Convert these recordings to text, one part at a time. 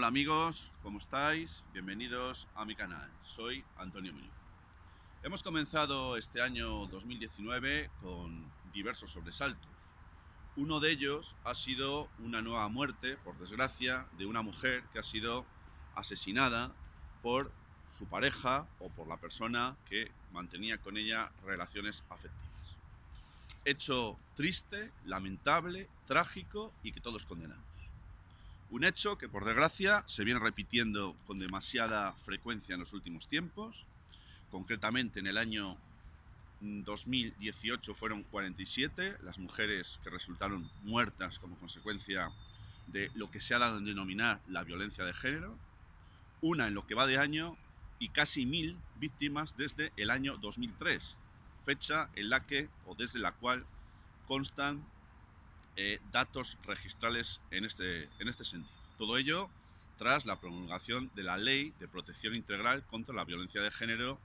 Hola amigos, ¿cómo estáis? Bienvenidos a mi canal, soy Antonio Muñoz. Hemos comenzado este año 2019 con diversos sobresaltos. Uno de ellos ha sido una nueva muerte, por desgracia, de una mujer que ha sido asesinada por su pareja o por la persona que mantenía con ella relaciones afectivas. Hecho triste, lamentable, trágico y que todos condenamos. Un hecho que, por desgracia, se viene repitiendo con demasiada frecuencia en los últimos tiempos. Concretamente, en el año 2018 fueron 47 las mujeres que resultaron muertas como consecuencia de lo que se ha dado en denominar la violencia de género. Una en lo que va de año y casi 1000 víctimas desde el año 2003, fecha en la que o desde la cual constan datos registrales en este sentido. Todo ello tras la promulgación de la Ley de Protección Integral contra la Violencia de Género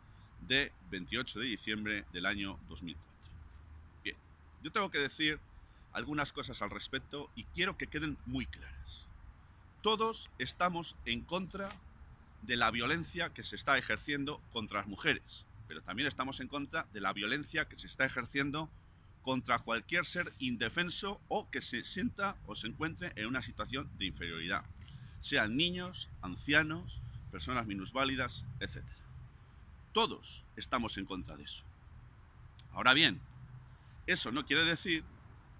de 28 de diciembre del año 2004. Bien, yo tengo que decir algunas cosas al respecto y quiero que queden muy claras. Todos estamos en contra de la violencia que se está ejerciendo contra las mujeres, pero también estamos en contra de la violencia que se está ejerciendo contra cualquier ser indefenso o que se sienta o se encuentre en una situación de inferioridad, sean niños, ancianos, personas minusválidas, etc. Todos estamos en contra de eso. Ahora bien, eso no quiere decir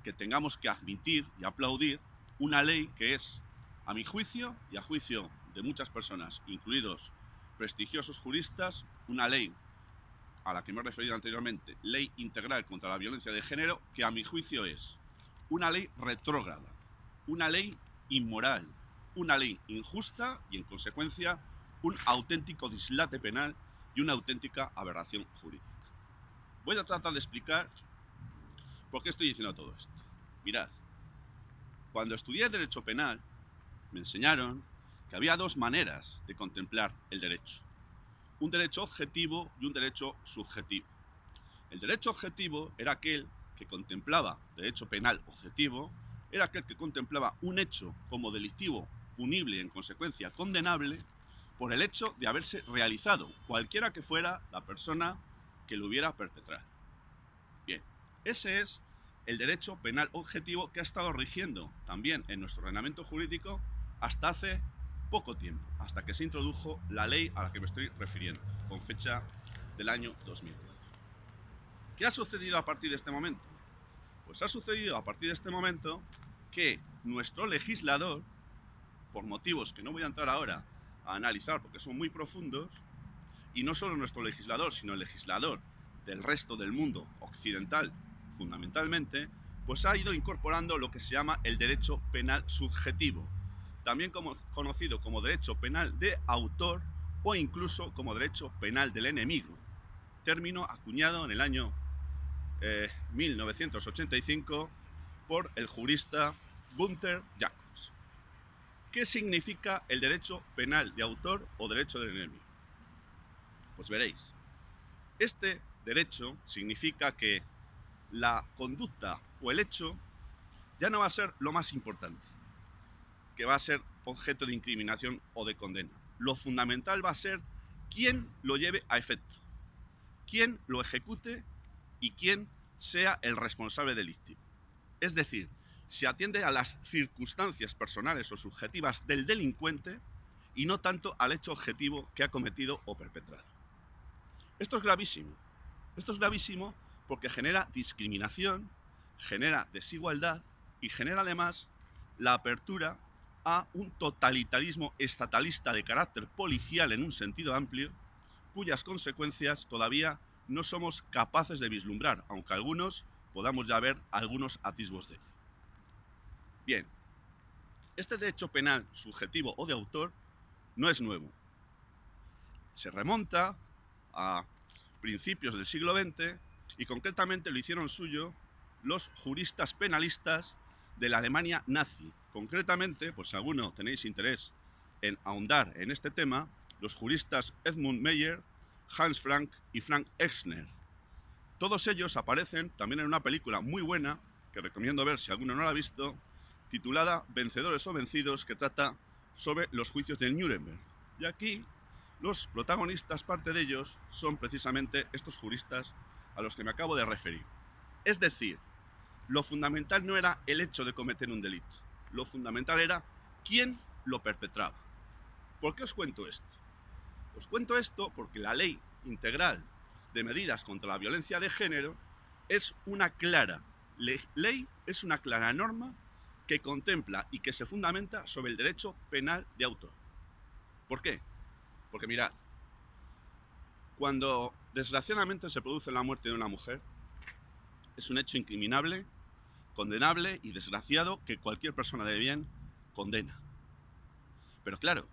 que tengamos que admitir y aplaudir una ley que es, a mi juicio y a juicio de muchas personas, incluidos prestigiosos juristas, una ley a la que me he referido anteriormente, Ley Integral contra la Violencia de Género, que a mi juicio es una ley retrógrada, una ley inmoral, una ley injusta y, en consecuencia, un auténtico dislate penal y una auténtica aberración jurídica. Voy a tratar de explicar por qué estoy diciendo todo esto. Mirad, cuando estudié Derecho Penal, me enseñaron que había dos maneras de contemplar el derecho: un derecho objetivo y un derecho subjetivo. El derecho objetivo era aquel que contemplaba, derecho penal objetivo, era aquel que contemplaba un hecho como delictivo, punible y en consecuencia condenable por el hecho de haberse realizado, cualquiera que fuera la persona que lo hubiera perpetrado. Bien, ese es el derecho penal objetivo que ha estado rigiendo también en nuestro ordenamiento jurídico hasta hace poco tiempo, hasta que se introdujo la ley a la que me estoy refiriendo, con fecha del año 2004. ¿Qué ha sucedido a partir de este momento? Pues ha sucedido a partir de este momento que nuestro legislador, por motivos que no voy a entrar ahora a analizar porque son muy profundos, y no solo nuestro legislador, sino el legislador del resto del mundo occidental, fundamentalmente, pues ha ido incorporando lo que se llama el derecho penal subjetivo, también conocido como derecho penal de autor o incluso como derecho penal del enemigo, término acuñado en el año 1985 por el jurista Gunther Jacobs. ¿Qué significa el derecho penal de autor o derecho del enemigo? Pues veréis, este derecho significa que la conducta o el hecho ya no va a ser lo más importante, que va a ser objeto de incriminación o de condena. Lo fundamental va a ser quién lo lleve a efecto, quién lo ejecute y quién sea el responsable delictivo. Es decir, se atiende a las circunstancias personales o subjetivas del delincuente y no tanto al hecho objetivo que ha cometido o perpetrado. Esto es gravísimo. Esto es gravísimo porque genera discriminación, genera desigualdad y genera además la apertura a un totalitarismo estatalista de carácter policial en un sentido amplio, cuyas consecuencias todavía no somos capaces de vislumbrar, aunque algunos podamos ya ver algunos atisbos de ello. Bien, este derecho penal subjetivo o de autor no es nuevo. Se remonta a principios del siglo XX y concretamente lo hicieron suyo los juristas penalistas de la Alemania nazi. Concretamente, pues si alguno tenéis interés en ahondar en este tema, los juristas Edmund Meyer, Hans Frank y Frank Exner. Todos ellos aparecen también en una película muy buena, que recomiendo ver si alguno no la ha visto, titulada Vencedores o Vencidos, que trata sobre los juicios de Nuremberg. Y aquí los protagonistas, parte de ellos, son precisamente estos juristas a los que me acabo de referir. Es decir, lo fundamental no era el hecho de cometer un delito, lo fundamental era quién lo perpetraba. ¿Por qué os cuento esto? Os cuento esto porque la Ley Integral de Medidas contra la Violencia de Género es una clara ley, es una clara norma que contempla y que se fundamenta sobre el derecho penal de autor. ¿Por qué? Porque mirad, cuando desgraciadamente se produce la muerte de una mujer, es un hecho incriminable, condenable y desgraciado que cualquier persona de bien condena. Pero claro,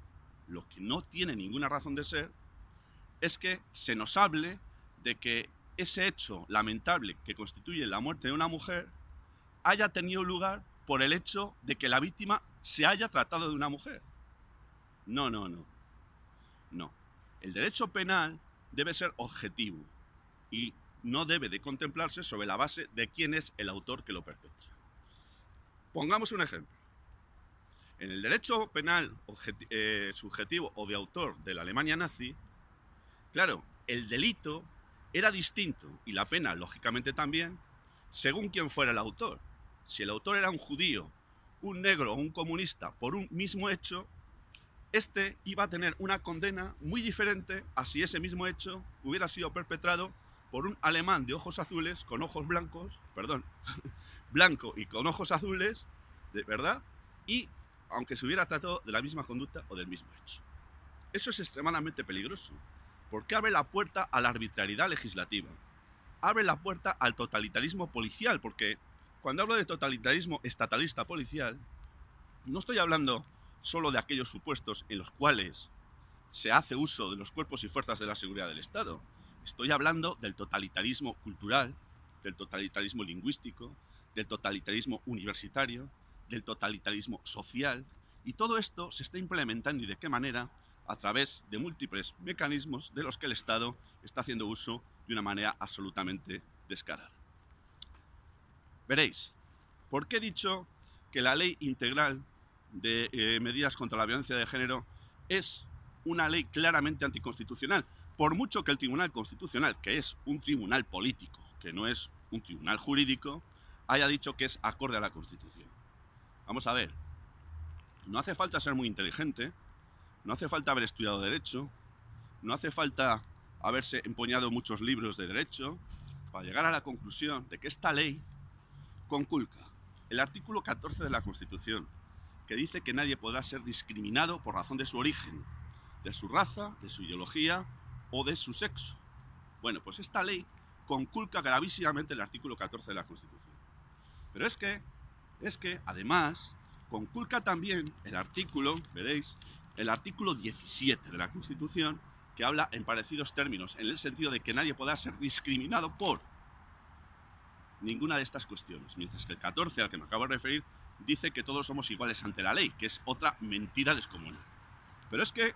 lo que no tiene ninguna razón de ser es que se nos hable de que ese hecho lamentable que constituye la muerte de una mujer haya tenido lugar por el hecho de que la víctima se haya tratado de una mujer. No. No. El derecho penal debe ser objetivo y no debe de contemplarse sobre la base de quién es el autor que lo perpetra. Pongamos un ejemplo. En el derecho penal subjetivo o de autor de la Alemania nazi, claro, el delito era distinto y la pena, lógicamente, también, según quién fuera el autor. Si el autor era un judío, un negro o un comunista por un mismo hecho, este iba a tener una condena muy diferente a si ese mismo hecho hubiera sido perpetrado por un alemán de ojos azules con ojos blancos, blanco y con ojos azules, de verdad, y aunque se hubiera tratado de la misma conducta o del mismo hecho. Eso es extremadamente peligroso, porque abre la puerta a la arbitrariedad legislativa, abre la puerta al totalitarismo policial, porque cuando hablo de totalitarismo estatalista policial, no estoy hablando solo de aquellos supuestos en los cuales se hace uso de los cuerpos y fuerzas de la seguridad del Estado. Estoy hablando del totalitarismo cultural, del totalitarismo lingüístico, del totalitarismo universitario, del totalitarismo social, y todo esto se está implementando, y de qué manera, a través de múltiples mecanismos de los que el Estado está haciendo uso de una manera absolutamente descarada. Veréis, ¿por qué he dicho que la Ley Integral de Medidas contra la Violencia de Género es una ley claramente anticonstitucional? Por mucho que el Tribunal Constitucional, que es un tribunal político, que no es un tribunal jurídico, haya dicho que es acorde a la Constitución. Vamos a ver, no hace falta ser muy inteligente, no hace falta haber estudiado Derecho, no hace falta haberse empuñado muchos libros de Derecho para llegar a la conclusión de que esta ley conculca el artículo 14 de la Constitución, que dice que nadie podrá ser discriminado por razón de su origen, de su raza, de su ideología o de su sexo. Bueno, pues esta ley conculca gravísimamente el artículo 14 de la Constitución. Pero es que además conculca también el artículo, veréis, el artículo 17 de la Constitución, que habla en parecidos términos, en el sentido de que nadie podrá ser discriminado por ninguna de estas cuestiones, mientras que el 14 al que me acabo de referir dice que todos somos iguales ante la ley, que es otra mentira descomunal. Pero es que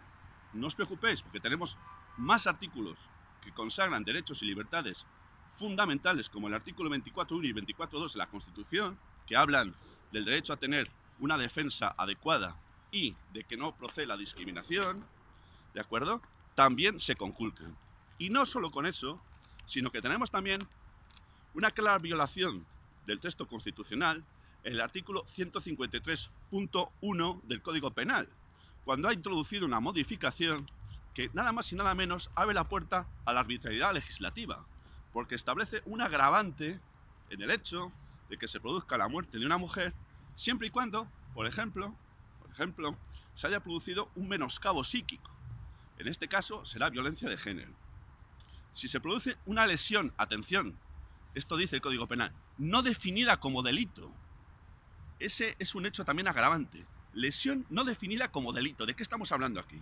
no os preocupéis, porque tenemos más artículos que consagran derechos y libertades fundamentales, como el artículo 24.1 y 24.2 de la Constitución, que hablan del derecho a tener una defensa adecuada y de que no procede la discriminación, ¿de acuerdo? También se conculcan. Y no solo con eso, sino que tenemos también una clara violación del texto constitucional en el artículo 153.1 del Código Penal, cuando ha introducido una modificación que nada más y nada menos abre la puerta a la arbitrariedad legislativa, porque establece un agravante en el hecho de que se produzca la muerte de una mujer siempre y cuando, por ejemplo, se haya producido un menoscabo psíquico. En este caso será violencia de género. Si se produce una lesión, atención, esto dice el Código Penal, no definida como delito. Ese es un hecho también agravante. Lesión no definida como delito. ¿De qué estamos hablando aquí?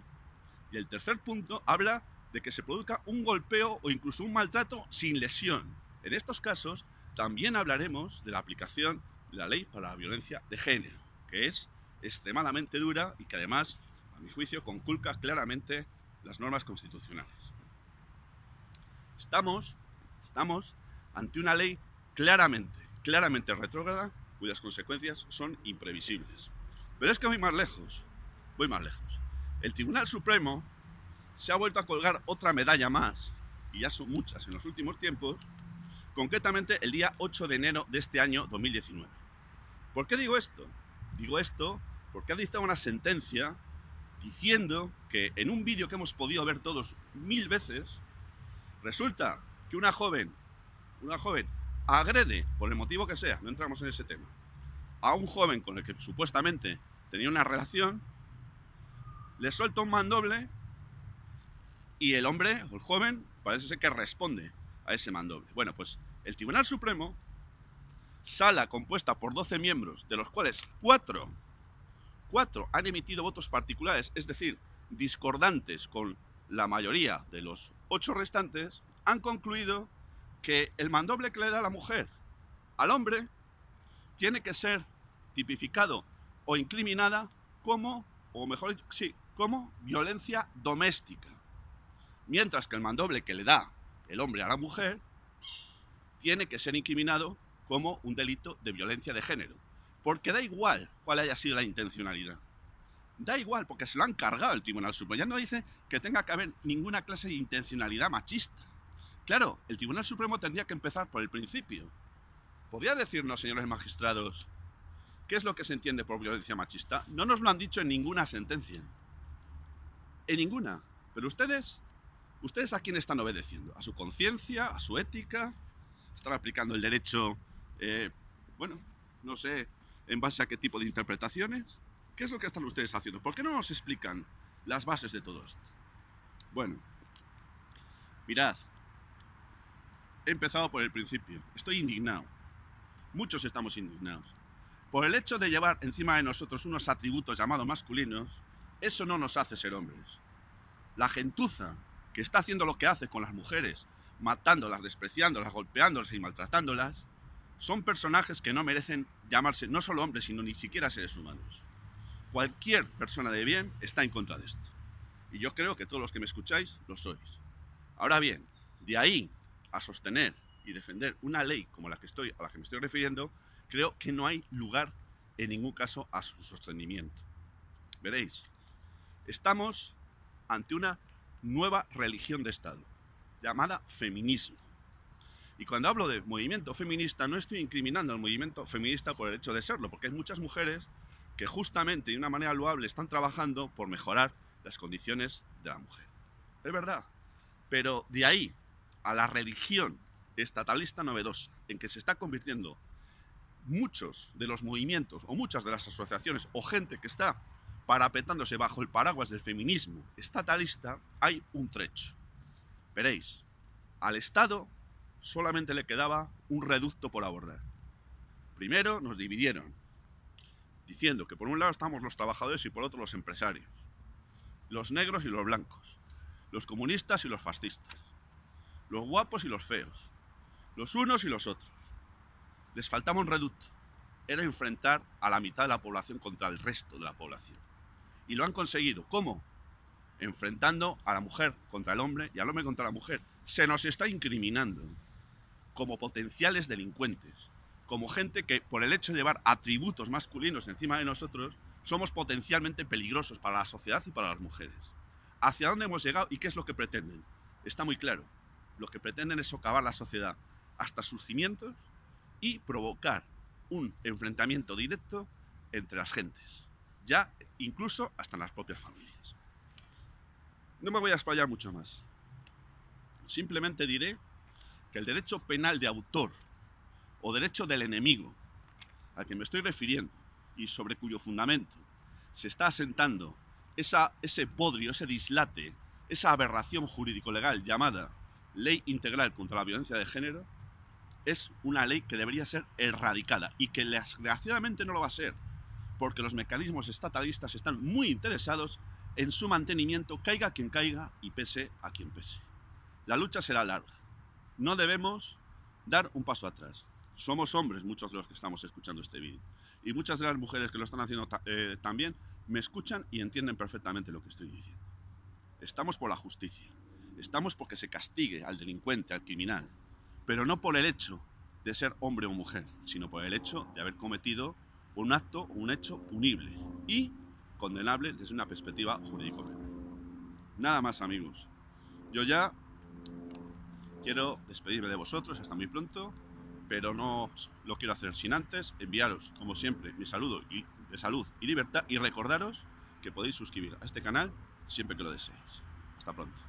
Y el tercer punto habla de que se produzca un golpeo o incluso un maltrato sin lesión. En estos casos también hablaremos de la aplicación de la ley para la violencia de género, que es extremadamente dura y que además, a mi juicio, conculca claramente las normas constitucionales. Estamos ante una ley claramente retrógrada, cuyas consecuencias son imprevisibles. Pero es que voy más lejos. voy más lejos. El Tribunal Supremo se ha vuelto a colgar otra medalla más, y ya son muchas en los últimos tiempos, concretamente el día 8 de enero de este año 2019. ¿Por qué digo esto? Digo esto porque ha dictado una sentencia diciendo que en un vídeo que hemos podido ver todos 1000 veces, resulta que una joven agrede, por el motivo que sea, no entramos en ese tema, a un joven con el que supuestamente tenía una relación, le suelta un mandoble y el hombre, o el joven, parece ser que responde a ese mandoble. Bueno, pues el Tribunal Supremo, sala compuesta por 12 miembros, de los cuales 4 han emitido votos particulares, es decir, discordantes con la mayoría de los 8 restantes, han concluido que el mandoble que le da la mujer al hombre tiene que ser tipificado o incriminada como, o mejor dicho, sí, como violencia doméstica. Mientras que el mandoble que le da el hombre a la mujer tiene que ser incriminado como un delito de violencia de género. Porque da igual cuál haya sido la intencionalidad. Da igual, porque se lo han cargado el Tribunal Supremo. Ya no dice que tenga que haber ninguna clase de intencionalidad machista. Claro, el Tribunal Supremo tendría que empezar por el principio. ¿Podría decirnos, señores magistrados, qué es lo que se entiende por violencia machista? No nos lo han dicho en ninguna sentencia. En ninguna. Pero ¿ustedes a quién están obedeciendo? ¿A su conciencia? ¿A su ética? ¿Están aplicando el derecho, bueno, no sé, en base a qué tipo de interpretaciones? ¿Qué es lo que están ustedes haciendo? ¿Por qué no nos explican las bases de todo esto? Bueno, mirad, he empezado por el principio. Estoy indignado. Muchos estamos indignados. Por el hecho de llevar encima de nosotros unos atributos llamados masculinos, eso no nos hace ser hombres. La gentuza que está haciendo lo que hace con las mujeres, matándolas, despreciándolas, golpeándolas y maltratándolas, son personajes que no merecen llamarse no solo hombres, sino ni siquiera seres humanos. Cualquier persona de bien está en contra de esto. Y yo creo que todos los que me escucháis lo sois. Ahora bien, de ahí a sostener y defender una ley como a la que me estoy refiriendo, creo que no hay lugar en ningún caso a su sostenimiento. Veréis, estamos ante una nueva religión de Estado, llamada feminismo. Y cuando hablo de movimiento feminista, no estoy incriminando al movimiento feminista por el hecho de serlo, porque hay muchas mujeres que justamente de una manera loable están trabajando por mejorar las condiciones de la mujer. Es verdad, pero de ahí a la religión estatalista novedosa en que se está convirtiendo muchos de los movimientos o muchas de las asociaciones o gente que está parapetándose bajo el paraguas del feminismo estatalista, hay un trecho. Veréis, al Estado solamente le quedaba un reducto por abordar. Primero nos dividieron, diciendo que por un lado estamos los trabajadores y por otro los empresarios, los negros y los blancos, los comunistas y los fascistas, los guapos y los feos, los unos y los otros. Les faltaba un reducto, era enfrentar a la mitad de la población contra el resto de la población. Y lo han conseguido. ¿Cómo? Enfrentando a la mujer contra el hombre y al hombre contra la mujer. Se nos está incriminando como potenciales delincuentes, como gente que por el hecho de llevar atributos masculinos encima de nosotros, somos potencialmente peligrosos para la sociedad y para las mujeres. ¿Hacia dónde hemos llegado y qué es lo que pretenden? Está muy claro. Lo que pretenden es socavar la sociedad hasta sus cimientos y provocar un enfrentamiento directo entre las gentes, ya incluso hasta en las propias familias. No me voy a explayar mucho más. Simplemente diré que el derecho penal de autor o derecho del enemigo al que me estoy refiriendo y sobre cuyo fundamento se está asentando ese bodrio, ese dislate, esa aberración jurídico-legal llamada Ley Integral contra la Violencia de Género, es una ley que debería ser erradicada y que desgraciadamente no lo va a ser, porque los mecanismos estatalistas están muy interesados en su mantenimiento, caiga quien caiga y pese a quien pese. La lucha será larga. No debemos dar un paso atrás. Somos hombres muchos de los que estamos escuchando este vídeo. Y muchas de las mujeres que lo están haciendo también me escuchan y entienden perfectamente lo que estoy diciendo. Estamos por la justicia. Estamos porque se castigue al delincuente, al criminal. Pero no por el hecho de ser hombre o mujer, sino por el hecho de haber cometido un acto o un hecho punible. Y condenable desde una perspectiva jurídico-penal. Nada más, amigos. Yo ya quiero despedirme de vosotros hasta muy pronto, pero no lo quiero hacer sin antes enviaros, como siempre, mi saludo de salud y libertad, y recordaros que podéis suscribir a este canal siempre que lo deseéis. Hasta pronto.